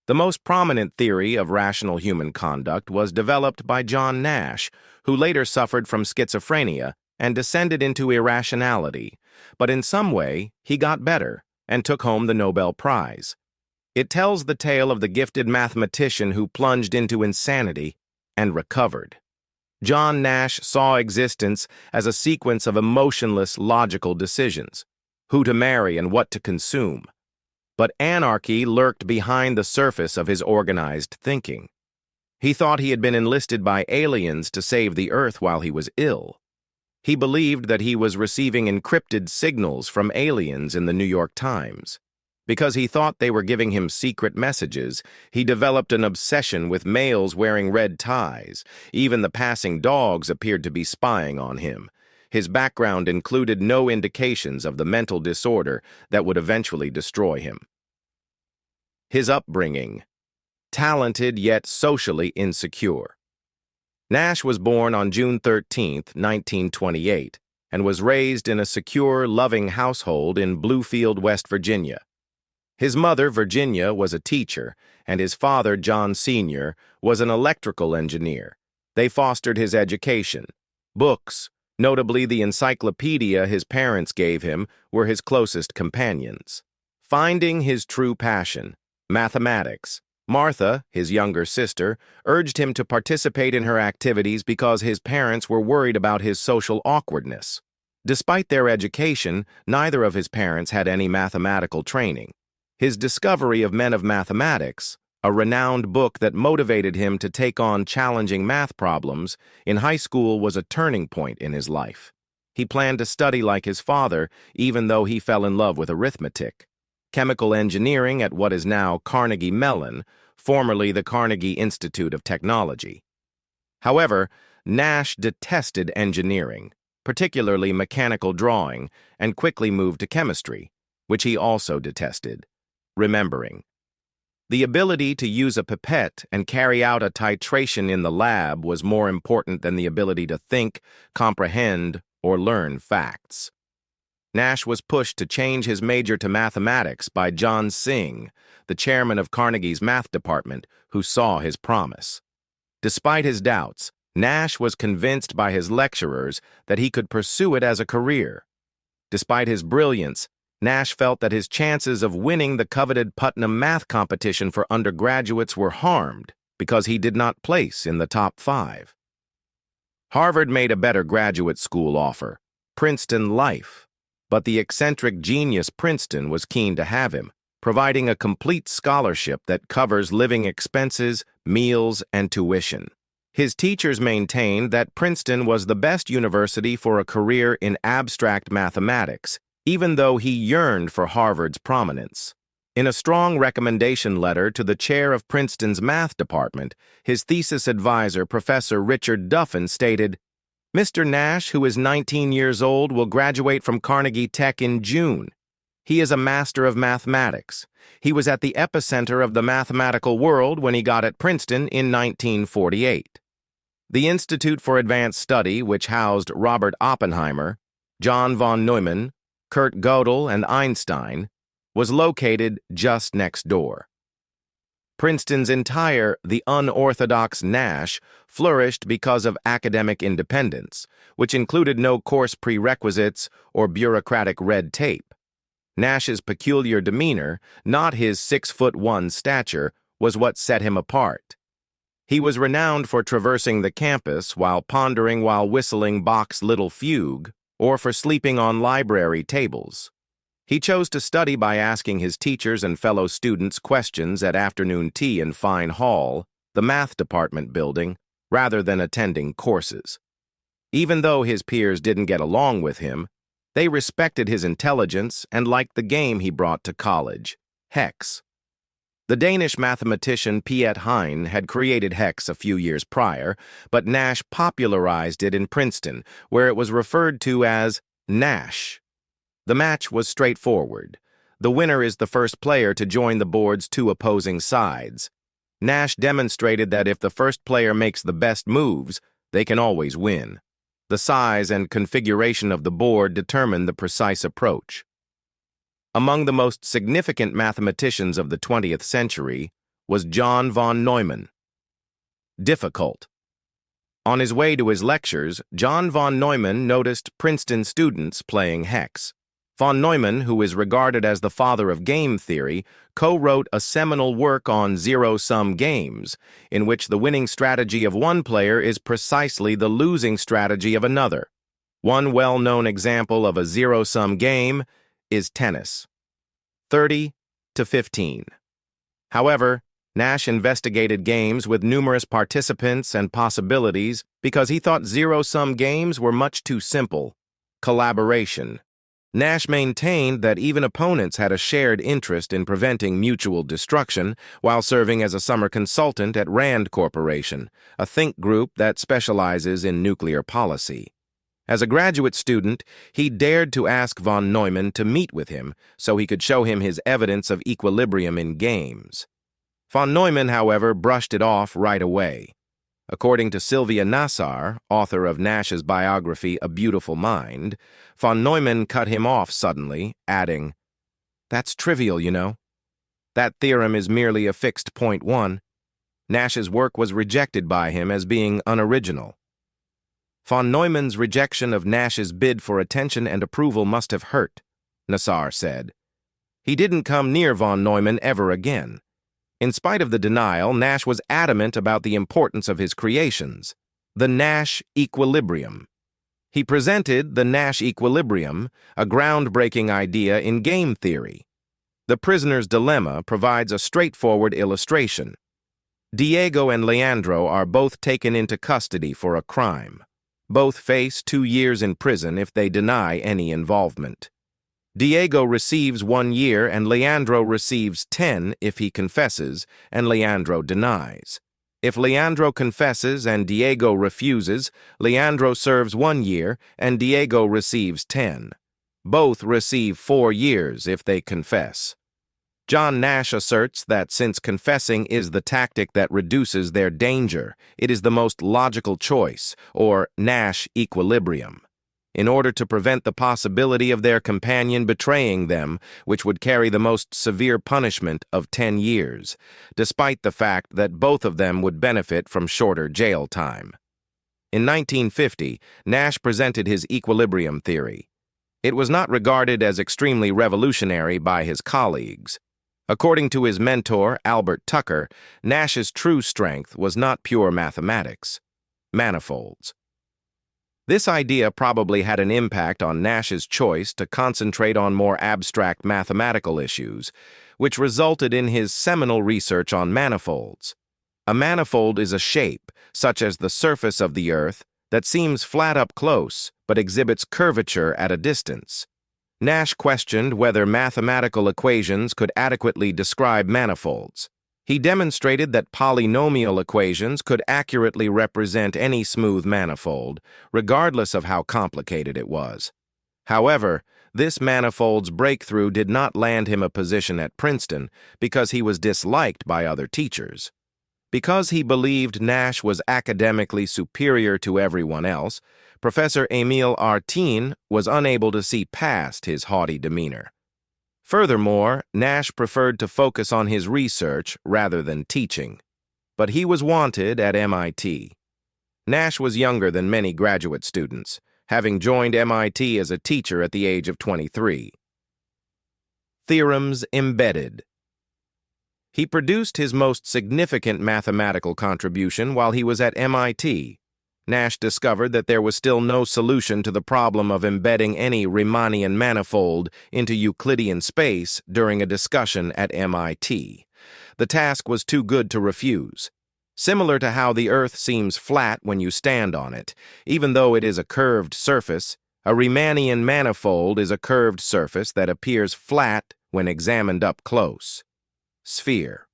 The most prominent theory of rational human conduct was developed by John Nash, who later suffered from schizophrenia and descended into irrationality, but in some way he got better and took home the Nobel Prize. It tells the tale of the gifted mathematician who plunged into insanity and recovered. John Nash saw existence as a sequence of emotionless, logical decisions, who to marry and what to consume. But anarchy lurked behind the surface of his organized thinking. He thought he had been enlisted by aliens to save the Earth while he was ill. He believed that he was receiving encrypted signals from aliens in the New York Times. Because he thought they were giving him secret messages, he developed an obsession with males wearing red ties. Even the passing dogs appeared to be spying on him. His background included no indications of the mental disorder that would eventually destroy him. His upbringing: talented yet socially insecure. Nash was born on June 13, 1928, and was raised in a secure, loving household in Bluefield, West Virginia. His mother, Virginia, was a teacher, and his father, John Sr., was an electrical engineer. They fostered his education. Books, notably the encyclopedia his parents gave him, were his closest companions. Finding his true passion, mathematics, Martha, his younger sister, urged him to participate in her activities because his parents were worried about his social awkwardness. Despite their education, neither of his parents had any mathematical training. His discovery of Men of Mathematics, a renowned book that motivated him to take on challenging math problems, in high school was a turning point in his life. He planned to study like his father, even though he fell in love with arithmetic. Chemical engineering at what is now Carnegie Mellon, formerly the Carnegie Institute of Technology. However, Nash detested engineering, particularly mechanical drawing, and quickly moved to chemistry, which he also detested. Remembering: the ability to use a pipette and carry out a titration in the lab was more important than the ability to think, comprehend, or learn facts. Nash was pushed to change his major to mathematics by John Singh, the chairman of Carnegie's math department, who saw his promise. Despite his doubts, Nash was convinced by his lecturers that he could pursue it as a career. Despite his brilliance, Nash felt that his chances of winning the coveted Putnam math competition for undergraduates were harmed because he did not place in the top 5. Harvard made a better graduate school offer, Princeton Life, but the eccentric genius Princeton was keen to have him, providing a complete scholarship that covers living expenses, meals, and tuition. His teachers maintained that Princeton was the best university for a career in abstract mathematics, even though he yearned for Harvard's prominence. In a strong recommendation letter to the chair of Princeton's math department, his thesis advisor, Professor Richard Duffin, stated, "Mr. Nash, who is 19 years old, will graduate from Carnegie Tech in June. He is a master of mathematics. He was at the epicenter of the mathematical world when he got at Princeton in 1948. The Institute for Advanced Study, which housed Robert Oppenheimer, John von Neumann, Kurt Gödel, and Einstein, was located just next door." Princeton's entire "the unorthodox Nash" flourished because of academic independence, which included no course prerequisites or bureaucratic red tape. Nash's peculiar demeanor, not his 6'1" stature, was what set him apart. He was renowned for traversing the campus while pondering while whistling Bach's Little Fugue, or for sleeping on library tables. He chose to study by asking his teachers and fellow students questions at afternoon tea in Fine Hall, the math department building, rather than attending courses. Even though his peers didn't get along with him, they respected his intelligence and liked the game he brought to college, hex. The Danish mathematician Piet Hein had created hex a few years prior, but Nash popularized it in Princeton, where it was referred to as Nash. The match was straightforward. The winner is the first player to join the board's 2 opposing sides. Nash demonstrated that if the first player makes the best moves, they can always win. The size and configuration of the board determined the precise approach. Among the most significant mathematicians of the 20th century was John von Neumann. Difficult. On his way to his lectures, John von Neumann noticed Princeton students playing hex. Von Neumann, who is regarded as the father of game theory, co-wrote a seminal work on zero-sum games, in which the winning strategy of one player is precisely the losing strategy of another. One well-known example of a zero-sum game is tennis. 30-15. However, Nash investigated games with numerous participants and possibilities because he thought zero-sum games were much too simple. Collaboration. Nash maintained that even opponents had a shared interest in preventing mutual destruction while serving as a summer consultant at Rand Corporation, a think group that specializes in nuclear policy. As a graduate student, he dared to ask von Neumann to meet with him so he could show him his evidence of equilibrium in games. Von Neumann, however, brushed it off right away. According to Sylvia Nassar, author of Nash's biography A Beautiful Mind, von Neumann cut him off suddenly, adding, "That's trivial, you know. That theorem is merely a fixed point 1. Nash's work was rejected by him as being unoriginal." Von Neumann's rejection of Nash's bid for attention and approval must have hurt, Nassar said. He didn't come near von Neumann ever again. In spite of the denial, Nash was adamant about the importance of his creations, the Nash equilibrium. He presented the Nash equilibrium, a groundbreaking idea in game theory. The prisoner's dilemma provides a straightforward illustration. Diego and Leandro are both taken into custody for a crime. Both face 2 years in prison if they deny any involvement. Diego receives 1 year and Leandro receives 10 if he confesses and Leandro denies. If Leandro confesses and Diego refuses, Leandro serves 1 year and Diego receives 10. Both receive 4 years if they confess. John Nash asserts that since confessing is the tactic that reduces their danger, it is the most logical choice, or Nash equilibrium, in order to prevent the possibility of their companion betraying them, which would carry the most severe punishment of 10 years, despite the fact that both of them would benefit from shorter jail time. In 1950, Nash presented his equilibrium theory. It was not regarded as extremely revolutionary by his colleagues. According to his mentor, Albert Tucker, Nash's true strength was not pure mathematics, manifolds. This idea probably had an impact on Nash's choice to concentrate on more abstract mathematical issues, which resulted in his seminal research on manifolds. A manifold is a shape, such as the surface of the Earth, that seems flat up close but exhibits curvature at a distance. Nash questioned whether mathematical equations could adequately describe manifolds. He demonstrated that polynomial equations could accurately represent any smooth manifold, regardless of how complicated it was. However, this manifold's breakthrough did not land him a position at Princeton because he was disliked by other teachers. Because he believed Nash was academically superior to everyone else, Professor Émile Artin was unable to see past his haughty demeanor. Furthermore, Nash preferred to focus on his research rather than teaching. But he was wanted at MIT. Nash was younger than many graduate students, having joined MIT as a teacher at the age of 23. Theorems embedded. He produced his most significant mathematical contribution while he was at MIT. Nash discovered that there was still no solution to the problem of embedding any Riemannian manifold into Euclidean space during a discussion at MIT. The task was too good to refuse. Similar to how the Earth seems flat when you stand on it, even though it is a curved surface, a Riemannian manifold is a curved surface that appears flat when examined up close. Sphere.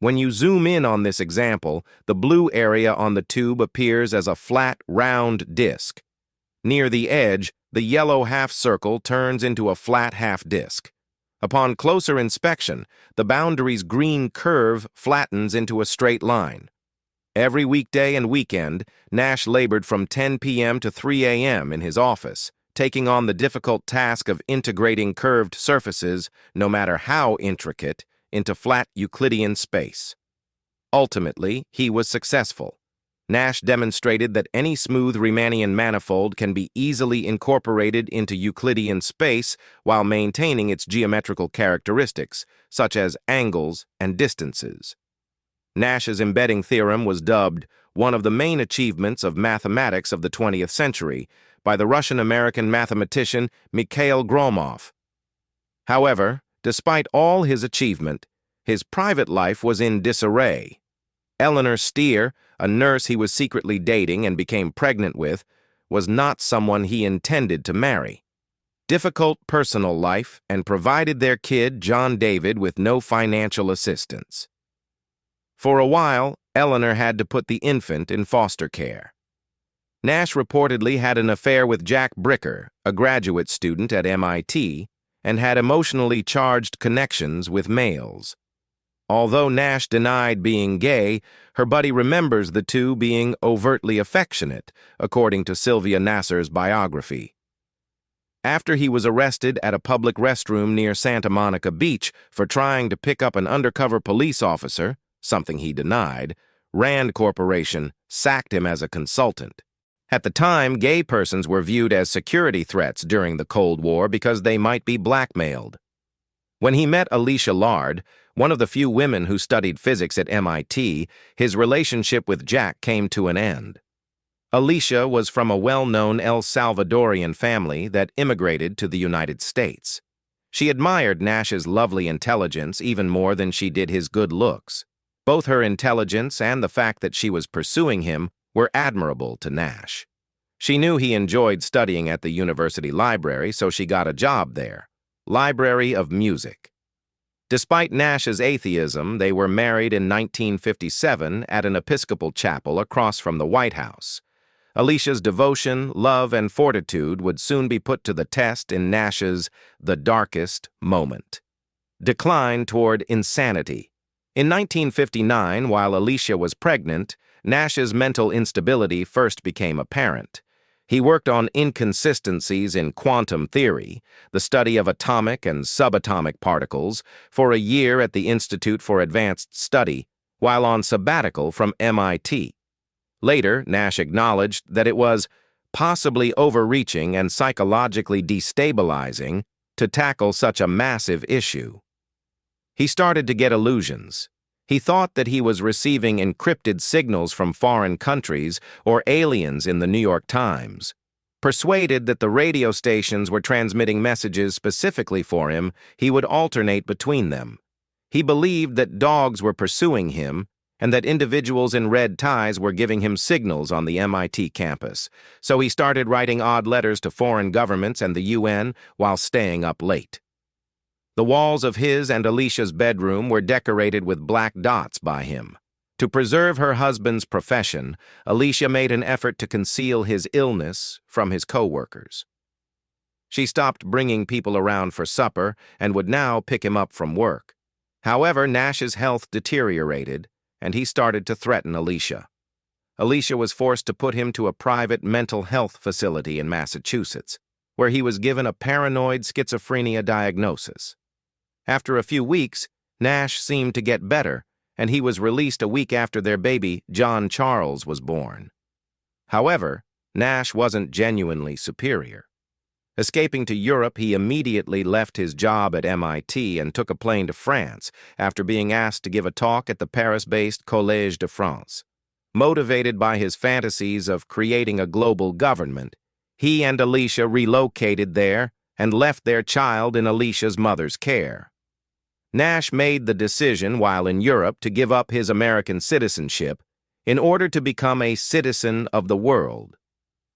When you zoom in on this example, the blue area on the tube appears as a flat, round disk. Near the edge, the yellow half-circle turns into a flat half-disk. Upon closer inspection, the boundary's green curve flattens into a straight line. Every weekday and weekend, Nash labored from 10 p.m. to 3 a.m. in his office, taking on the difficult task of integrating curved surfaces, no matter how intricate, into flat Euclidean space. Ultimately, he was successful. Nash demonstrated that any smooth Riemannian manifold can be easily incorporated into Euclidean space while maintaining its geometrical characteristics, such as angles and distances. Nash's embedding theorem was dubbed one of the main achievements of mathematics of the 20th century by the Russian-American mathematician Mikhail Gromov. However, despite all his achievement, his private life was in disarray. Eleanor Steer, a nurse he was secretly dating and became pregnant with, was not someone he intended to marry. Difficult personal life and provided their kid, John David, with no financial assistance. For a while, Eleanor had to put the infant in foster care. Nash reportedly had an affair with Jack Bricker, a graduate student at MIT, and had emotionally charged connections with males. Although Nash denied being gay, her buddy remembers the two being overtly affectionate, according to Sylvia Nasser's biography. After he was arrested at a public restroom near Santa Monica Beach for trying to pick up an undercover police officer, something he denied, Rand Corporation sacked him as a consultant. At the time, gay persons were viewed as security threats during the Cold War because they might be blackmailed. When he met Alicia Lard, one of the few women who studied physics at MIT, his relationship with Jack came to an end. Alicia was from a well-known El Salvadorian family that immigrated to the United States. She admired Nash's lovely intelligence even more than she did his good looks. Both her intelligence and the fact that she was pursuing him were admirable to Nash. She knew he enjoyed studying at the university library, so she got a job there, Library of Music. Despite Nash's atheism, they were married in 1957 at an Episcopal chapel across from the White House. Alicia's devotion, love, and fortitude would soon be put to the test in Nash's The Darkest Moment. Decline toward insanity. In 1959, while Alicia was pregnant, Nash's mental instability first became apparent. He worked on inconsistencies in quantum theory, the study of atomic and subatomic particles, for a year at the Institute for Advanced Study, while on sabbatical from MIT. Later, Nash acknowledged that it was possibly overreaching and psychologically destabilizing to tackle such a massive issue. He started to get illusions. He thought that he was receiving encrypted signals from foreign countries or aliens in the New York Times. Persuaded that the radio stations were transmitting messages specifically for him, he would alternate between them. He believed that dogs were pursuing him and that individuals in red ties were giving him signals on the MIT campus, so he started writing odd letters to foreign governments and the UN while staying up late. The walls of his and Alicia's bedroom were decorated with black dots by him. To preserve her husband's profession, Alicia made an effort to conceal his illness from his co-workers. She stopped bringing people around for supper and would now pick him up from work. However, Nash's health deteriorated, and he started to threaten Alicia. Alicia was forced to put him to a private mental health facility in Massachusetts, where he was given a paranoid schizophrenia diagnosis. After a few weeks, Nash seemed to get better, and he was released a week after their baby, John Charles, was born. However, Nash wasn't genuinely superior. Escaping to Europe, he immediately left his job at MIT and took a plane to France after being asked to give a talk at the Paris-based Collège de France. Motivated by his fantasies of creating a global government, he and Alicia relocated there and left their child in Alicia's mother's care. Nash made the decision while in Europe to give up his American citizenship in order to become a citizen of the world.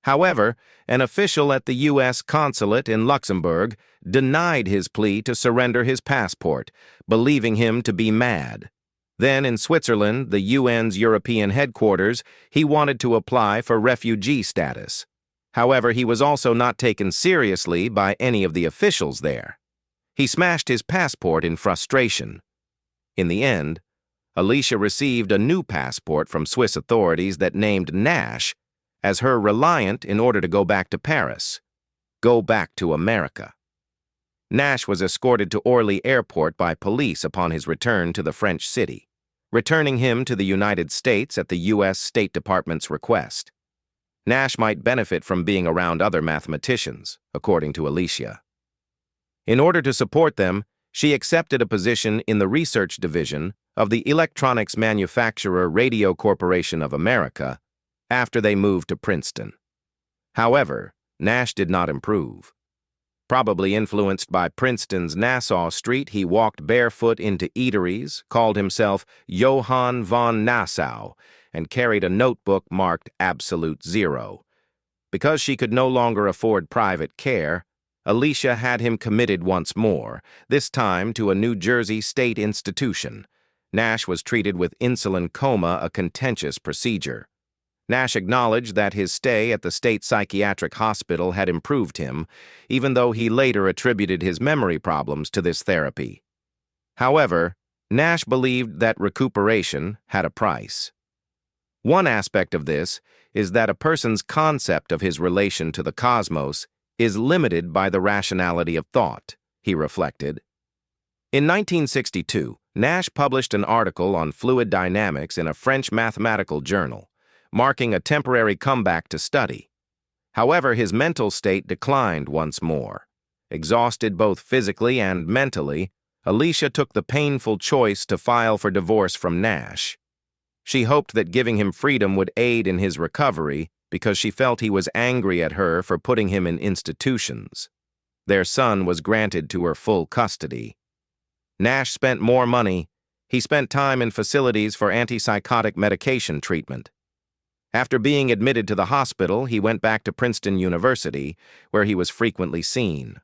However, an official at the U.S. consulate in Luxembourg denied his plea to surrender his passport, believing him to be mad. Then in Switzerland, the UN's European headquarters, he wanted to apply for refugee status. However, he was also not taken seriously by any of the officials there. He smashed his passport in frustration. In the end, Alicia received a new passport from Swiss authorities that named Nash as her reliant in order to go back to Paris, go back to America. Nash was escorted to Orly Airport by police upon his return to the French city, returning him to the United States at the U.S. State Department's request. Nash might benefit from being around other mathematicians, according to Alicia. In order to support them, she accepted a position in the research division of the electronics manufacturer Radio Corporation of America after they moved to Princeton. However, Nash did not improve. Probably influenced by Princeton's Nassau Street, he walked barefoot into eateries, called himself Johann von Nassau, and carried a notebook marked Absolute Zero. Because she could no longer afford private care, Alicia had him committed once more, this time to a New Jersey state institution. Nash was treated with insulin coma, a contentious procedure. Nash acknowledged that his stay at the state psychiatric hospital had improved him, even though he later attributed his memory problems to this therapy. However, Nash believed that recuperation had a price. One aspect of this is that a person's concept of his relation to the cosmos is limited by the rationality of thought, he reflected. In 1962, Nash published an article on fluid dynamics in a French mathematical journal, marking a temporary comeback to study. However, his mental state declined once more. Exhausted both physically and mentally, Alicia took the painful choice to file for divorce from Nash. She hoped that giving him freedom would aid in his recovery because she felt he was angry at her for putting him in institutions. Their son was granted to her full custody. Nash spent more money. He spent time in facilities for antipsychotic medication treatment. After being admitted to the hospital, he went back to Princeton University, where he was frequently seen.